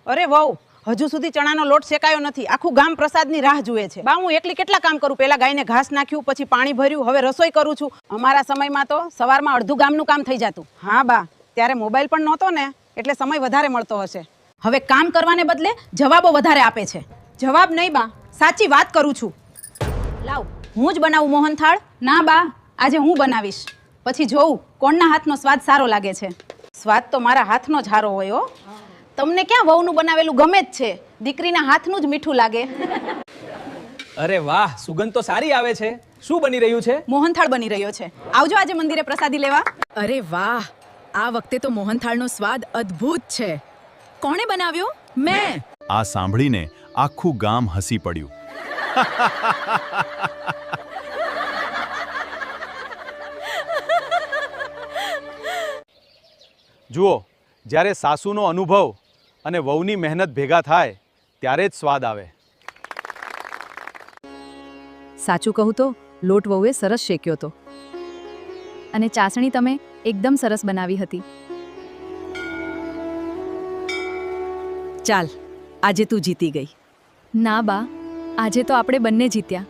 અરે વહુ, હજુ સુધી ચણાનો લોટ શેકાયો નથી. આખું ગામ પ્રસાદની રાહ જુએ છે. બા, હું એકલી કેટલા કામ કરું? પેલા ગાયને ઘાસ નાખ્યું, પછી પાણી ભર્યું, હવે રસોઈ કરું છું. અમારા સમયમાં તો સવારમાં અડધું ગામનું કામ થઈ જતું. હા બા, ત્યારે મોબાઈલ પણ નહોતો ને, એટલે સમય વધારે મળતો હશે. હવે કામ કરવાને બદલે જવાબો વધારે આપે છે. જવાબ નહીં બા, સાચી વાત કરું છું. લાવ, હું જ બનાવું મોહનથાળ. ના બા, આજે હું બનાવીશ. પછી જોઉં કોણના હાથનો સ્વાદ સારો લાગે છે. સ્વાદ તો મારા હાથનો જ સારો હોય હો. તમને ક્યાં વહુનું બનાવેલું ગમે જ છે? દીકરીના હાથનું જ મીઠું લાગે. અરે વાહ, સુગંધ તો સારી આવે છે. શું બની રહ્યું છે? મોહનથાળ બની રહ્યો છે. આવજો આજે મંદિરે પ્રસાદી લેવા. અરે વાહ, આ વખતે તો મોહનથાળનો સ્વાદ અદ્ભુત છે. કોણે બનાવ્યો? મેં. આ સાંભળીને આખું ગામ હસી પડ્યું. જુઓ, જ્યારે સાસુનો અનુભવ અને વહુની મહેનત ભેગા થાય ત્યારે જ સ્વાદ આવે. સાચું કહું તો લોટ વહુએ સરસ શેક્યો હતો અને ચાસણી તમે એકદમ સરસ બનાવી હતી. ચાલ, આજે તું જીતી ગઈ. ના બા, આજે તો આપણે બંને જીત્યા.